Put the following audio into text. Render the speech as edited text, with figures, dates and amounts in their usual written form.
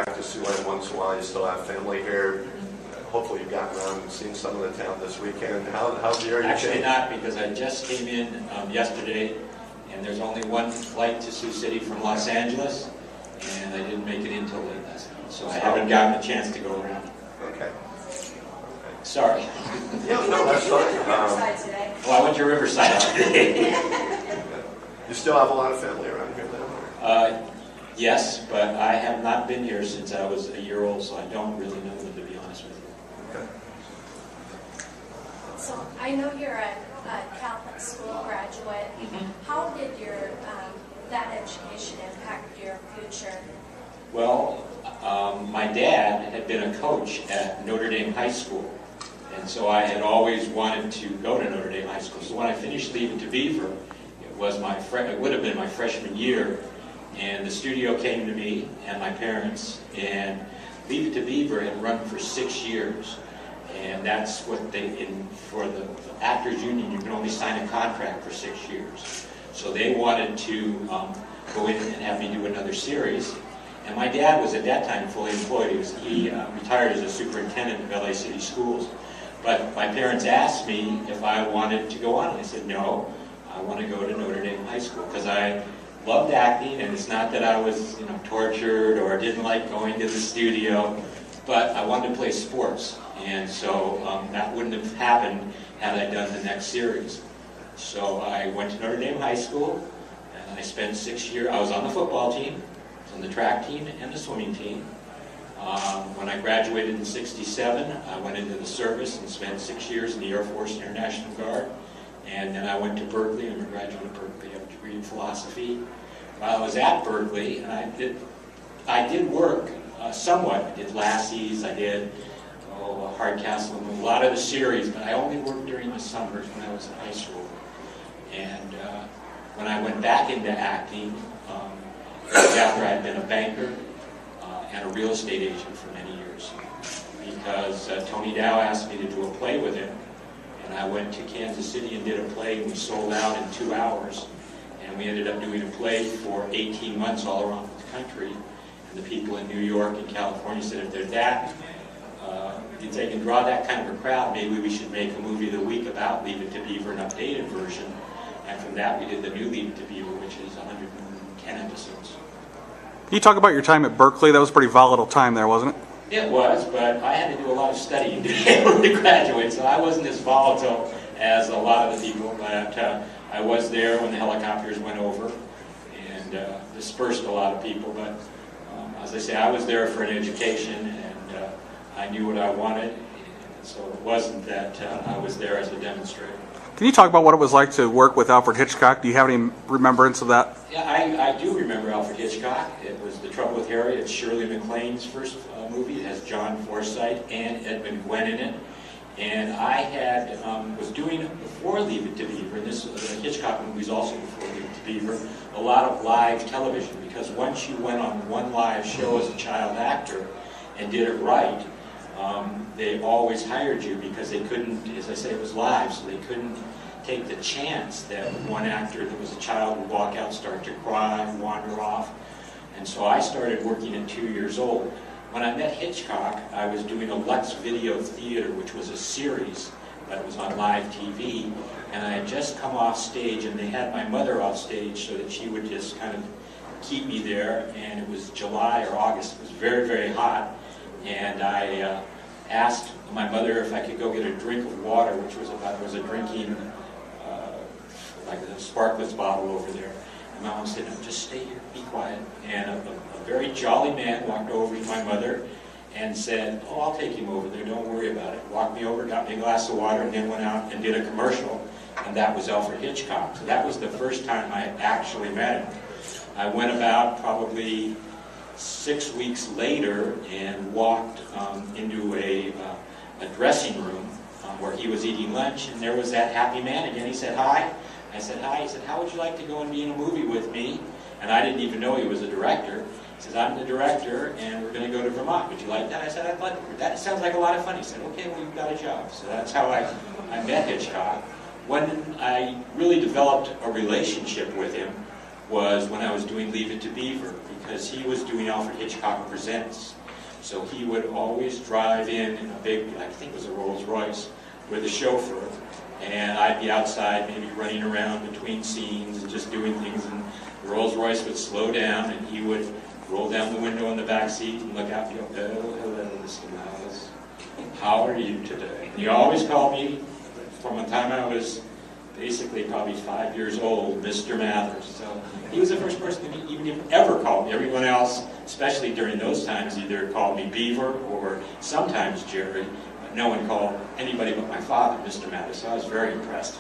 back to Siouxland once in a while. You still have family here. Hopefully you've gotten around and seen some of the town this weekend. How's the area Actually changed? not, because I just came in yesterday, and there's only one flight to Sioux City from Los Angeles, and I didn't make it in till late last night, so I haven't gotten a chance to go around. Okay. Sorry. Yeah, no, that's fine. Well, I went to Riverside today. You still have a lot of family around here now? Yes, but I have not been here since I was a year old, so I don't really know them, to be honest with you. Okay. So I know you're a Catholic school graduate. How did your that education impact your future? Well, my dad had been a coach at Notre Dame High School, and so I had always wanted to go to Notre Dame High School. So when I finished Leave It to Beaver, it would have been my freshman year, and the studio came to me and my parents, and Leave It to Beaver had run for 6 years. And that's what for the Actors Union, you can only sign a contract for 6 years. So they wanted to go in and have me do another series. And my dad was at that time fully employed. He retired as a superintendent of LA City Schools. But my parents asked me if I wanted to go on. And I said, no, I want to go to Notre Dame High School, because I loved acting, and it's not that I was tortured or didn't like going to the studio, but I wanted to play sports. And so that wouldn't have happened had I done the next series. So I went to Notre Dame High School, and I spent 6 years. I was on the football team, I was on the track team, and the swimming team. When I graduated in '67, I went into the service and spent 6 years in the Air Force Air National Guard. And then I went to Berkeley. I'm a graduate of Berkeley. I have a degree in philosophy. While I was at Berkeley, I did work somewhat. I did Lassie's, I did Hardcastle, a lot of the series, but I only worked during the summers when I was in high school. And when I went back into acting, after I'd been a banker and a real estate agent for many years, because Tony Dow asked me to do a play with him, and I went to Kansas City and did a play, and we sold out in 2 hours, and we ended up doing a play for 18 months all around the country, and the people in New York and California said, if they're that if they can draw that kind of a crowd, maybe we should make a movie of the week about Leave It to Beaver, an updated version. And from that, we did the new Leave It to Beaver, which is 110 episodes. Can you talk about your time at Berkeley? That was a pretty volatile time there, wasn't it? It was, but I had to do a lot of studying to be able to graduate, so I wasn't as volatile as a lot of the people. But I was there when the helicopters went over and dispersed a lot of people. But as I say, I was there for an education, and I knew what I wanted, and so it wasn't that I was there as a demonstrator. Can you talk about what it was like to work with Alfred Hitchcock? Do you have any remembrance of that? Yeah, I do remember Alfred Hitchcock. It was The Trouble with Harry. It's Shirley MacLaine's first movie. It has John Forsythe and Edmund Gwenn in it. And I was doing, before Leave It to Beaver, and this Hitchcock movie was also before Leave It to Beaver, a lot of live television, because once you went on one live show as a child actor and did it right, they always hired you, because they couldn't, as I say, it was live, so they couldn't take the chance that one actor that was a child would walk out, start to cry, wander off. And so I started working at 2 years old. When I met Hitchcock, I was doing a Lux Video Theater, which was a series that was on live TV, and I had just come off stage, and they had my mother off stage so that she would just kind of keep me there, and it was July or August. It was very, very hot, and I asked my mother if I could go get a drink of water, which was a drinking, like a Sparklets bottle over there. And my mom said, no, just stay here, be quiet. And a very jolly man walked over to my mother and said, oh, I'll take him over there, don't worry about it. Walked me over, got me a glass of water, and then went out and did a commercial, and that was Alfred Hitchcock. So that was the first time I actually met him. I went about probably 6 weeks later and walked into a dressing room where he was eating lunch, and there was that happy man again. He said, hi. I said, hi. He said, how would you like to go and be in a movie with me? And I didn't even know he was a director. He says, I'm the director, and we're going to go to Vermont. Would you like that? I said, I'd like that. That sounds like a lot of fun. He said, okay, well, you've got a job. So that's how I met Hitchcock. When I really developed a relationship with him was when I was doing Leave It to Beaver, because he was doing Alfred Hitchcock Presents. So he would always drive in a big, I think it was a Rolls Royce, with a chauffeur, and I'd be outside maybe running around between scenes and just doing things, and the Rolls Royce would slow down and he would roll down the window in the back seat and look out and go, "Oh, hello, Mr. Miles. How are you today?" And he always called me, from the time I was basically probably 5 years old, Mr. Mathers. So he was the first person to even ever called me. Everyone else, especially during those times, either called me Beaver or sometimes Jerry. But no one called anybody but my father Mr. Mathers, so I was very impressed.